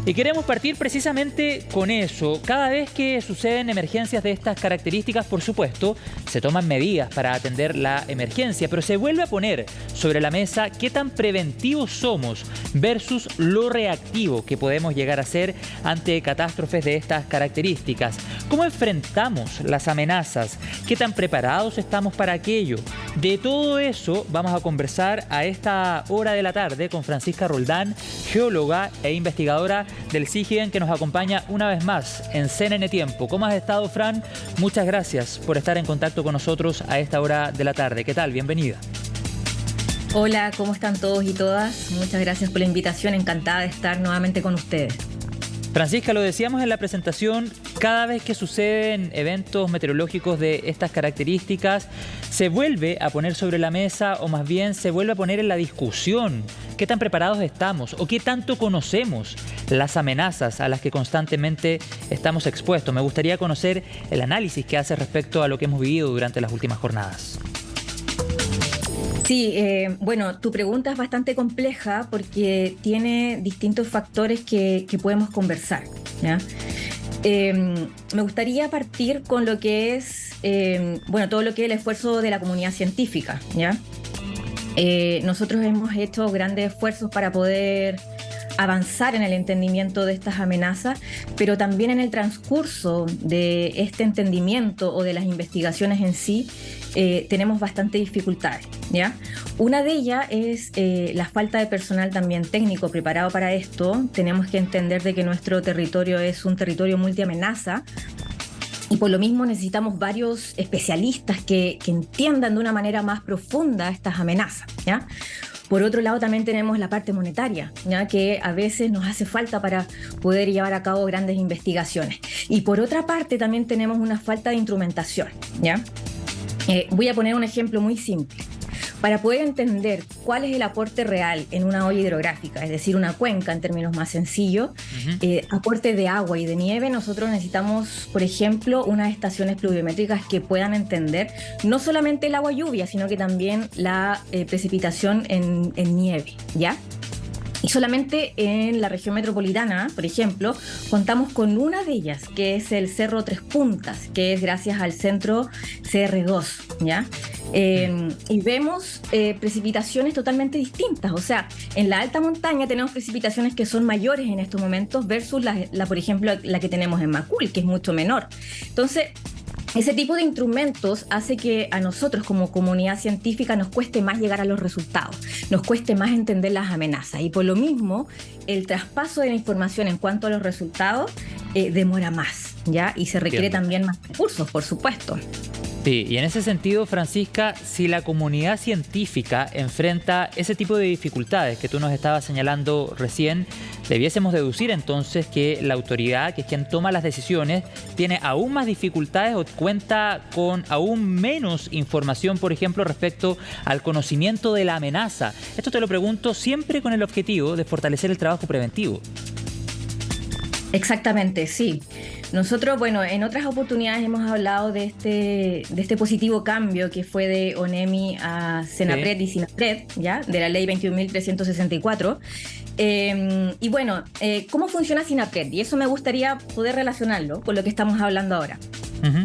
Y queremos partir precisamente con eso. Cada vez que suceden emergencias de estas características, por supuesto, se toman medidas para atender la emergencia, pero se vuelve a poner sobre la mesa qué tan preventivos somos versus lo reactivo que podemos llegar a ser ante catástrofes de estas características. ¿Cómo enfrentamos las amenazas? ¿Qué tan preparados estamos para aquello? De todo eso vamos a conversar a esta hora de la tarde con Francisca Roldán, geóloga e investigadora del CIGIEN, que nos acompaña una vez más en CNN Tiempo. ¿Cómo has estado, Fran? Muchas gracias por estar en contacto con nosotros a esta hora de la tarde. ¿Qué tal? Bienvenida. Hola, ¿cómo están todos y todas? Muchas gracias por la invitación, encantada de estar nuevamente con ustedes. Francisca, lo decíamos en la presentación, cada vez que suceden eventos meteorológicos de estas características, se vuelve a poner sobre la mesa, o más bien se vuelve a poner en la discusión, qué tan preparados estamos o qué tanto conocemos las amenazas a las que constantemente estamos expuestos. Me gustaría conocer el análisis que hace respecto a lo que hemos vivido durante las últimas jornadas. Sí, bueno, tu pregunta es bastante compleja porque tiene distintos factores que podemos conversar, ¿ya? Me gustaría partir con lo que es, todo lo que es el esfuerzo de la comunidad científica, ¿ya? Nosotros hemos hecho grandes esfuerzos para poder avanzar en el entendimiento de estas amenazas, pero también en el transcurso de este entendimiento o de las investigaciones en sí, tenemos bastantes dificultades, ¿ya? Una de ellas es la falta de personal también técnico preparado para esto. Tenemos que entender de que nuestro territorio es un territorio multiamenaza y por lo mismo necesitamos varios especialistas que entiendan de una manera más profunda estas amenazas, ¿ya? Por otro lado, también tenemos la parte monetaria, ¿ya? Que a veces nos hace falta para poder llevar a cabo grandes investigaciones. Y por otra parte, también tenemos una falta de instrumentación, ¿ya? Voy a poner un ejemplo muy simple. Para poder entender cuál es el aporte real en una olla hidrográfica, es decir, una cuenca en términos más sencillos, aporte de agua y de nieve, nosotros necesitamos, por ejemplo, unas estaciones pluviométricas que puedan entender no solamente el agua lluvia, sino que también la precipitación en nieve, ¿ya? Y solamente en la región metropolitana, por ejemplo, contamos con una de ellas, que es el Cerro Tres Puntas, que es gracias al centro CR2, ¿ya? Y vemos precipitaciones totalmente distintas. O sea, en la alta montaña tenemos precipitaciones que son mayores en estos momentos versus por ejemplo, la que tenemos en Macul, que es mucho menor. Entonces, ese tipo de instrumentos hace que a nosotros como comunidad científica nos cueste más llegar a los resultados, nos cueste más entender las amenazas y por lo mismo el traspaso de la información en cuanto a los resultados demora más, ¿ya? Y se requiere también más recursos, por supuesto. Sí, y en ese sentido, Francisca, si la comunidad científica enfrenta ese tipo de dificultades que tú nos estabas señalando recién, debiésemos deducir entonces que la autoridad, que es quien toma las decisiones, tiene aún más dificultades o cuenta con aún menos información, por ejemplo, respecto al conocimiento de la amenaza. Esto te lo pregunto siempre con el objetivo de fortalecer el trabajo preventivo. Exactamente, sí. Nosotros, bueno, en otras oportunidades hemos hablado de este positivo cambio que fue de ONEMI a CENAPRED, sí, y SINAPRED, ¿ya? De la ley 21.364. Y bueno, ¿cómo funciona SINAPRED? Y eso me gustaría poder relacionarlo con lo que estamos hablando ahora.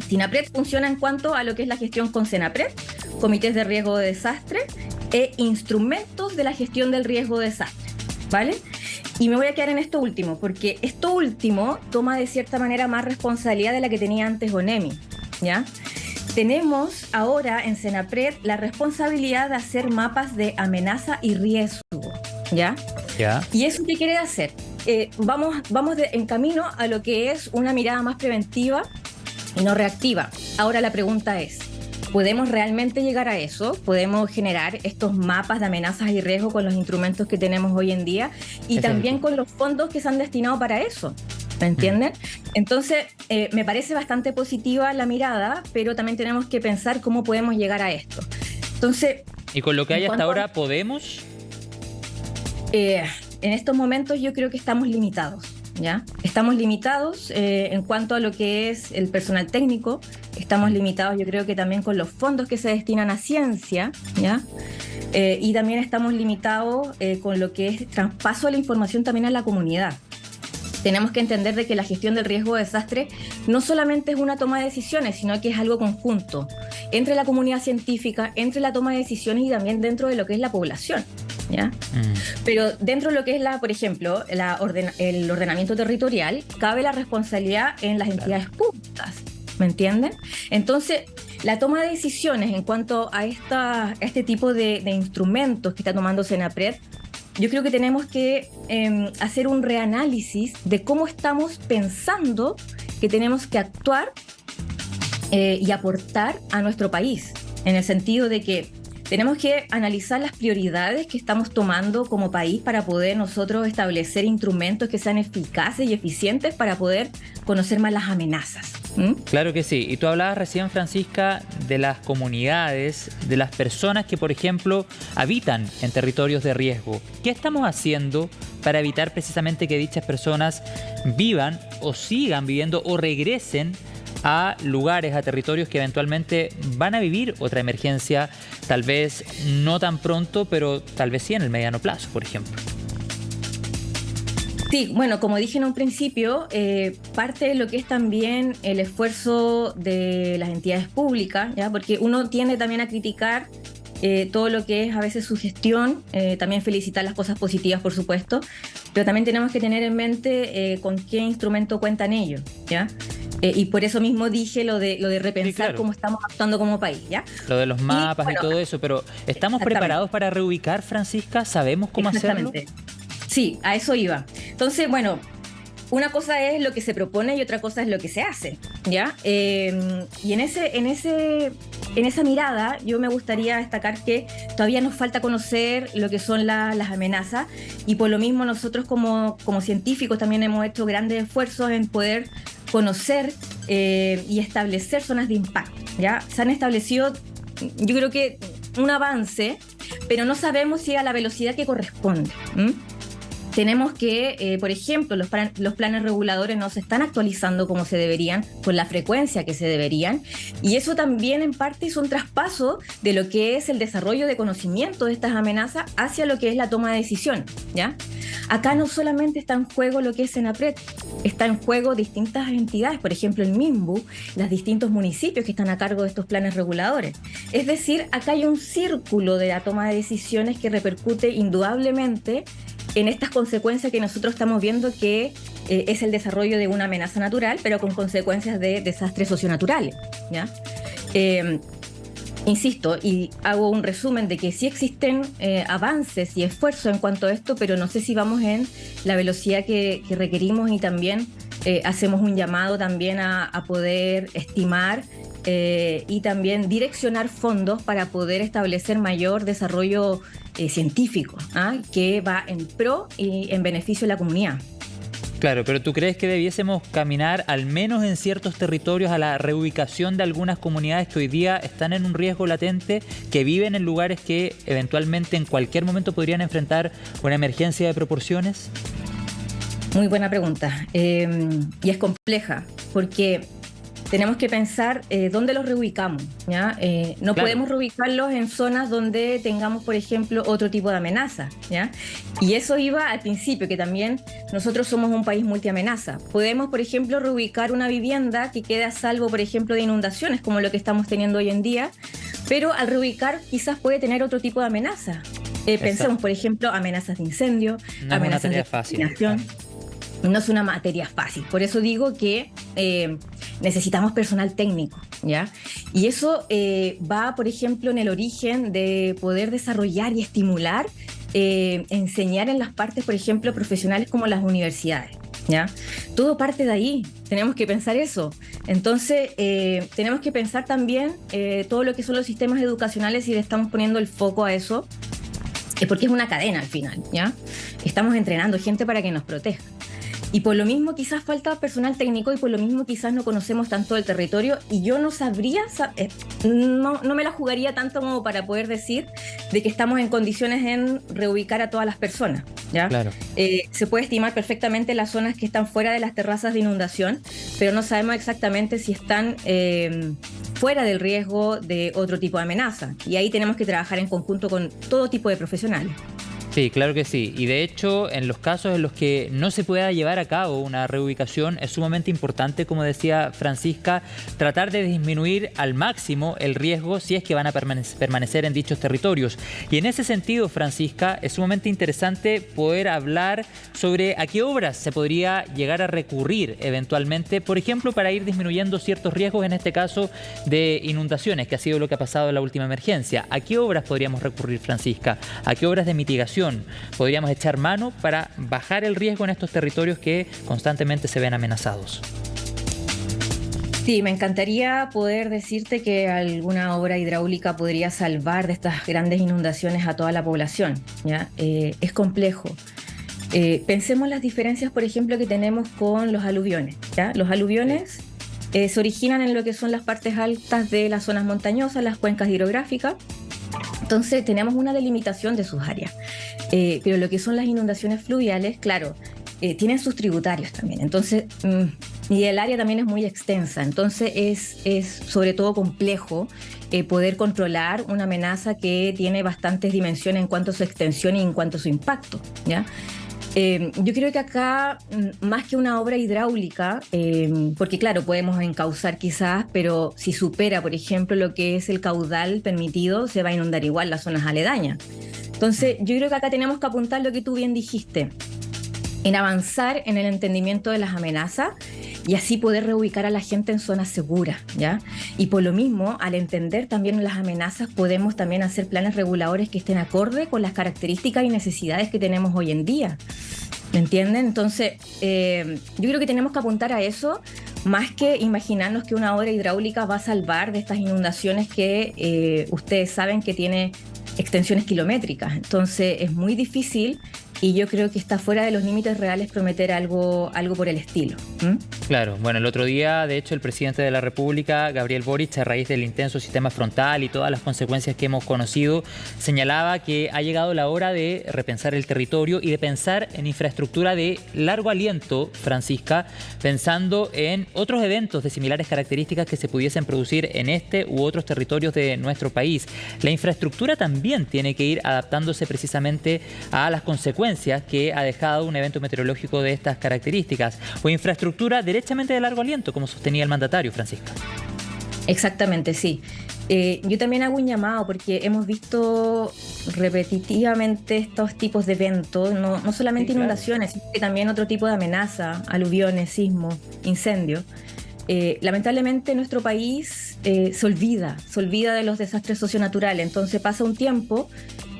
SINAPRED funciona en cuanto a lo que es la gestión con CENAPRED, comités de riesgo de desastre e instrumentos de la gestión del riesgo de desastre, ¿vale? Y me voy a quedar en esto último, porque esto último toma de cierta manera más responsabilidad de la que tenía antes ONEMI, ¿ya? Tenemos ahora en CENAPRED la responsabilidad de hacer mapas de amenaza y riesgo, ¿ya? ¿Ya? ¿Y eso qué quiere hacer? Vamos en camino a lo que es una mirada más preventiva y no reactiva. Ahora la pregunta es, ¿podemos realmente llegar a eso? ¿Podemos generar estos mapas de amenazas y riesgos con los instrumentos que tenemos hoy en día? Y también con los fondos que se han destinado para eso. ¿Me entienden? Entonces, me parece bastante positiva la mirada, pero también tenemos que pensar cómo podemos llegar a esto. Entonces, ¿y con lo que hay hasta ahora podemos? En estos momentos yo creo que estamos limitados, ¿ya? Estamos limitados en cuanto a lo que es el personal técnico, estamos limitados yo creo que también con los fondos que se destinan a ciencia, ¿ya? Y también estamos limitados con lo que es traspaso de la información también a la comunidad. tenemos que entender de que la gestión del riesgo de desastre no solamente es una toma de decisiones, sino que es algo conjunto entre la comunidad científica, entre la toma de decisiones y también dentro de lo que es la población, ¿ya? Pero dentro de lo que es, por ejemplo, el ordenamiento territorial, cabe la responsabilidad en las entidades públicas, ¿me entienden? Entonces, la toma de decisiones en cuanto a este tipo de instrumentos que está tomando Senapred, yo creo que tenemos que hacer un reanálisis de cómo estamos pensando que tenemos que actuar y aportar a nuestro país, en el sentido de que tenemos que analizar las prioridades que estamos tomando como país para poder nosotros establecer instrumentos que sean eficaces y eficientes para poder conocer más las amenazas. Claro que sí. Y tú hablabas recién, Francisca, de las comunidades, de las personas que, por ejemplo, habitan en territorios de riesgo. ¿Qué estamos haciendo para evitar precisamente que dichas personas vivan o sigan viviendo o regresen a lugares, a territorios que eventualmente van a vivir otra emergencia, tal vez no tan pronto, pero tal vez sí en el mediano plazo, por ejemplo? Sí, bueno, como dije en un principio, parte de lo que es también el esfuerzo de las entidades públicas, ¿ya? Porque uno tiende también a criticar todo lo que es a veces su gestión, también felicitar las cosas positivas, por supuesto, pero también tenemos que tener en mente con qué instrumento cuentan ellos, ¿ya? Y por eso mismo dije lo de repensar, sí, claro, cómo estamos actuando como país, ¿ya? Lo de los mapas y todo eso, pero ¿estamos preparados para reubicar, Francisca? ¿Sabemos cómo hacerlo? Sí, a eso iba. Entonces, bueno, una cosa es lo que se propone y otra cosa es lo que se hace, ¿ya? Y en esa mirada yo me gustaría destacar que todavía nos falta conocer lo que son las amenazas, y por lo mismo nosotros como científicos también hemos hecho grandes esfuerzos en poder conocer y establecer zonas de impacto, ¿ya? Se han establecido, yo creo que un avance, pero no sabemos si a la velocidad que corresponde. Tenemos que, por ejemplo, los planes reguladores no se están actualizando como se deberían, con la frecuencia que se deberían, y eso también en parte es un traspaso de lo que es el desarrollo de conocimiento de estas amenazas hacia lo que es la toma de decisión, ¿ya? Acá no solamente está en juego lo que es Senapred, está en juego distintas entidades, por ejemplo el MIMBU, los distintos municipios que están a cargo de estos planes reguladores. Es decir, acá hay un círculo de la toma de decisiones que repercute indudablemente en estas consecuencias que nosotros estamos viendo, que es el desarrollo de una amenaza natural, pero con consecuencias de desastres socionaturales, ¿ya? Insisto, y hago un resumen de que sí existen avances y esfuerzos en cuanto a esto, pero no sé si vamos en la velocidad que requerimos, y también hacemos un llamado también a poder estimar y también direccionar fondos para poder establecer mayor desarrollo científico, que va en pro y en beneficio de la comunidad. Claro, pero ¿tú crees que debiésemos caminar al menos en ciertos territorios a la reubicación de algunas comunidades que hoy día están en un riesgo latente, que viven en lugares que eventualmente en cualquier momento podrían enfrentar una emergencia de proporciones? Muy buena pregunta, y es compleja, porque tenemos que pensar dónde los reubicamos, ¿ya? No podemos reubicarlos en zonas donde tengamos, por ejemplo, otro tipo de amenaza, ¿ya? Y eso iba al principio, que también nosotros somos un país multiamenaza. Podemos, por ejemplo, reubicar una vivienda que quede a salvo, por ejemplo, de inundaciones, como lo que estamos teniendo hoy en día, pero al reubicar quizás puede tener otro tipo de amenaza. Pensemos, por ejemplo, amenazas de incendio, no amenazas de contaminación. No es una materia fácil. Por eso digo que necesitamos personal técnico, ¿ya? Y eso va, por ejemplo, en el origen de poder desarrollar y estimular, enseñar en las partes, por ejemplo, profesionales como las universidades, ¿ya? Todo parte de ahí. Tenemos que pensar eso. Entonces, tenemos que pensar también todo lo que son los sistemas educacionales, y le estamos poniendo el foco a eso, porque es una cadena al final, ¿ya? Estamos entrenando gente para que nos proteja. Y por lo mismo quizás falta personal técnico, y por lo mismo quizás no conocemos tanto el territorio, y yo no sabría, no me la jugaría tanto como para poder decir de que estamos en condiciones en reubicar a todas las personas, ¿ya? Claro. Se puede estimar perfectamente las zonas que están fuera de las terrazas de inundación, pero no sabemos exactamente si están fuera del riesgo de otro tipo de amenaza, y ahí tenemos que trabajar en conjunto con todo tipo de profesionales. Sí, claro que sí. Y de hecho, en los casos en los que no se pueda llevar a cabo una reubicación, es sumamente importante, como decía Francisca, tratar de disminuir al máximo el riesgo si es que van a permanecer en dichos territorios. Y en ese sentido, Francisca, es sumamente interesante poder hablar sobre a qué obras se podría llegar a recurrir eventualmente, por ejemplo, para ir disminuyendo ciertos riesgos, en este caso de inundaciones, que ha sido lo que ha pasado en la última emergencia. ¿A qué obras podríamos recurrir, Francisca? ¿A qué obras de mitigación podríamos echar mano para bajar el riesgo en estos territorios que constantemente se ven amenazados? Sí, me encantaría poder decirte que alguna obra hidráulica podría salvar de estas grandes inundaciones a toda la población, ¿ya? Es complejo. Pensemos las diferencias, por ejemplo, que tenemos con los aluviones, ¿ya? Los aluviones se originan en lo que son las partes altas de las zonas montañosas, las cuencas hidrográficas. Entonces tenemos una delimitación de sus áreas, pero lo que son las inundaciones fluviales, claro, tienen sus tributarios también, entonces, y el área también es muy extensa, entonces es sobre todo complejo poder controlar una amenaza que tiene bastantes dimensiones en cuanto a su extensión y en cuanto a su impacto, ¿ya? Yo creo que acá, más que una obra hidráulica, porque claro, podemos encauzar quizás, pero si supera, por ejemplo, lo que es el caudal permitido, se va a inundar igual las zonas aledañas. Entonces, yo creo que acá tenemos que apuntar lo que tú bien dijiste, en avanzar en el entendimiento de las amenazas y así poder reubicar a la gente en zonas seguras, ¿ya? Y por lo mismo, al entender también las amenazas, podemos también hacer planes reguladores que estén acorde con las características y necesidades que tenemos hoy en día. ¿Me entienden? Entonces, yo creo que tenemos que apuntar a eso, más que imaginarnos que una obra hidráulica va a salvar de estas inundaciones que ustedes saben que tiene extensiones kilométricas. Entonces, es muy difícil. Y yo creo que está fuera de los límites reales prometer algo por el estilo. Claro, bueno, el otro día, de hecho, el presidente de la República, Gabriel Boric, a raíz del intenso sistema frontal y todas las consecuencias que hemos conocido, señalaba que ha llegado la hora de repensar el territorio y de pensar en infraestructura de largo aliento, Francisca, pensando en otros eventos de similares características que se pudiesen producir en este u otros territorios de nuestro país. La infraestructura también tiene que ir adaptándose precisamente a las consecuencias que ha dejado un evento meteorológico de estas características, o infraestructura derechamente de largo aliento, como sostenía el mandatario, Francisca. Exactamente, sí. Yo también hago un llamado porque hemos visto repetitivamente estos tipos de eventos, no solamente inundaciones, sino que también otro tipo de amenaza, aluviones, sismos, incendios. Lamentablemente nuestro país se olvida de los desastres socionaturales, entonces pasa un tiempo,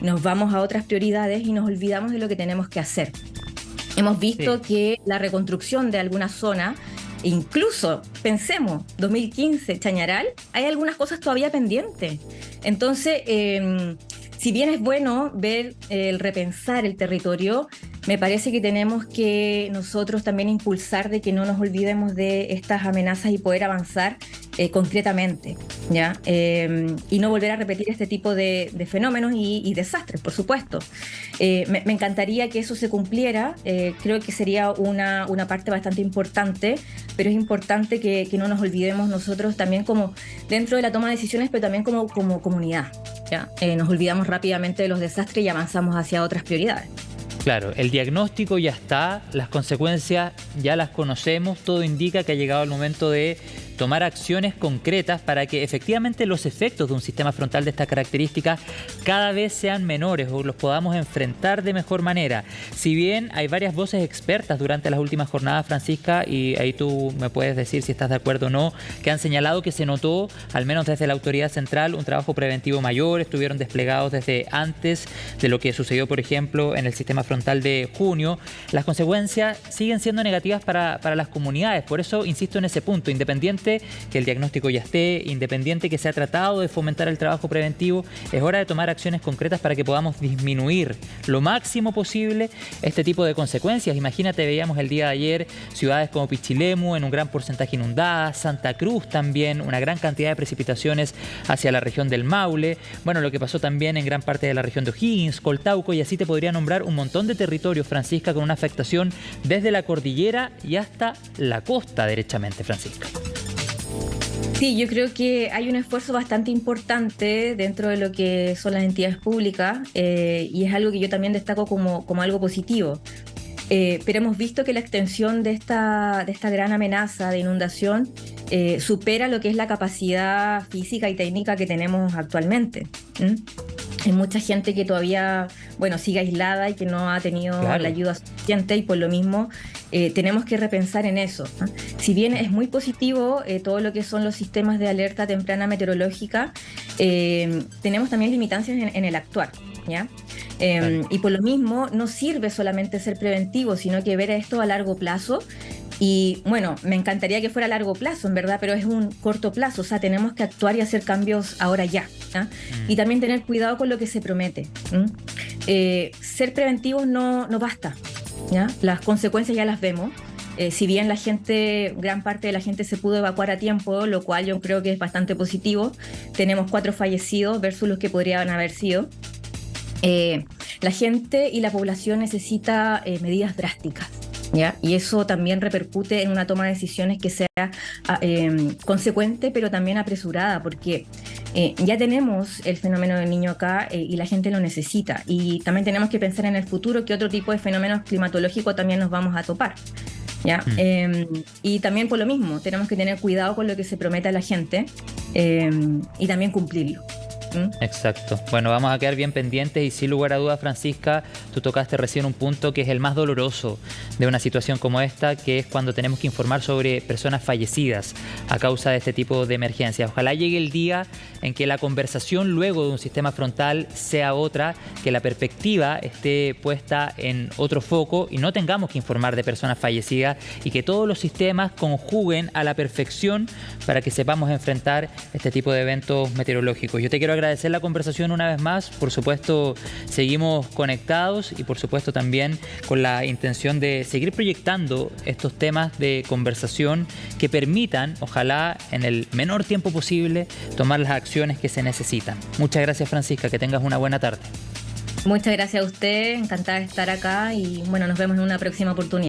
nos vamos a otras prioridades y nos olvidamos de lo que tenemos que hacer. Hemos visto que la reconstrucción de alguna zona, incluso, pensemos, 2015, Chañaral, hay algunas cosas todavía pendientes. Entonces, si bien es bueno ver el repensar el territorio, me parece que tenemos que nosotros también impulsar de que no nos olvidemos de estas amenazas y poder avanzar concretamente, ¿ya? Y no volver a repetir este tipo de fenómenos y desastres, por supuesto. Me encantaría que eso se cumpliera, creo que sería una parte bastante importante, pero es importante que no nos olvidemos nosotros también como dentro de la toma de decisiones, pero también como comunidad, ¿ya? Nos olvidamos rápidamente de los desastres y avanzamos hacia otras prioridades. Claro, el diagnóstico ya está, las consecuencias ya las conocemos, todo indica que ha llegado el momento de tomar acciones concretas para que efectivamente los efectos de un sistema frontal de estas características cada vez sean menores o los podamos enfrentar de mejor manera. Si bien hay varias voces expertas durante las últimas jornadas, Francisca, y ahí tú me puedes decir si estás de acuerdo o no, que han señalado que se notó, al menos desde la autoridad central, un trabajo preventivo mayor, estuvieron desplegados desde antes de lo que sucedió, por ejemplo, en el sistema frontal de junio. Las consecuencias siguen siendo negativas para las comunidades, por eso insisto en ese punto, independiente que el diagnóstico ya esté, independiente que se ha tratado de fomentar el trabajo preventivo, es hora de tomar acciones concretas para que podamos disminuir lo máximo posible este tipo de consecuencias. Imagínate, veíamos el día de ayer ciudades como Pichilemu en un gran porcentaje inundadas, Santa Cruz también, una gran cantidad de precipitaciones hacia la región del Maule, bueno, lo que pasó también en gran parte de la región de O'Higgins, Coltauco, y así te podría nombrar un montón de territorios, Francisca, con una afectación desde la cordillera y hasta la costa derechamente, Francisca. Sí, yo creo que hay un esfuerzo bastante importante dentro de lo que son las entidades públicas y es algo que yo también destaco como algo positivo. Pero hemos visto que la extensión de esta gran amenaza de inundación supera lo que es la capacidad física y técnica que tenemos actualmente. ¿Mm? Hay mucha gente que todavía, bueno, sigue aislada y que no ha tenido Claro. la ayuda suficiente y por lo mismo tenemos que repensar en eso, ¿no? Si bien es muy positivo todo lo que son los sistemas de alerta temprana meteorológica, tenemos también limitancias en el actuar, ¿ya? Claro. Y por lo mismo no sirve solamente ser preventivo, sino que ver esto a largo plazo. Y bueno, me encantaría que fuera a largo plazo, en verdad, pero es un corto plazo. O sea, tenemos que actuar y hacer cambios ahora ya. ¿Ya? Y también tener cuidado con lo que se promete. Ser preventivos no basta. ¿Ya? Las consecuencias ya las vemos. Si bien gran parte de la gente se pudo evacuar a tiempo, lo cual yo creo que es bastante positivo, tenemos 4 fallecidos versus los que podrían haber sido. La gente y la población necesita medidas drásticas, ¿ya? Y eso también repercute en una toma de decisiones que sea consecuente, pero también apresurada, porque ya tenemos el fenómeno del Niño acá y la gente lo necesita. Y también tenemos que pensar en el futuro qué otro tipo de fenómenos climatológicos también nos vamos a topar, ¿ya? Y también por lo mismo, tenemos que tener cuidado con lo que se promete a la gente y también cumplirlo. Exacto. Bueno, vamos a quedar bien pendientes y sin lugar a dudas, Francisca, tú tocaste recién un punto que es el más doloroso de una situación como esta, que es cuando tenemos que informar sobre personas fallecidas a causa de este tipo de emergencias. Ojalá llegue el día en que la conversación luego de un sistema frontal sea otra, que la perspectiva esté puesta en otro foco y no tengamos que informar de personas fallecidas y que todos los sistemas conjuguen a la perfección para que sepamos enfrentar este tipo de eventos meteorológicos. Yo te quiero agradecer la conversación una vez más. Por supuesto, seguimos conectados y por supuesto también con la intención de seguir proyectando estos temas de conversación que permitan, ojalá en el menor tiempo posible, tomar las acciones que se necesitan. Muchas gracias, Francisca, que tengas una buena tarde. Muchas gracias a usted, encantada de estar acá y bueno, nos vemos en una próxima oportunidad.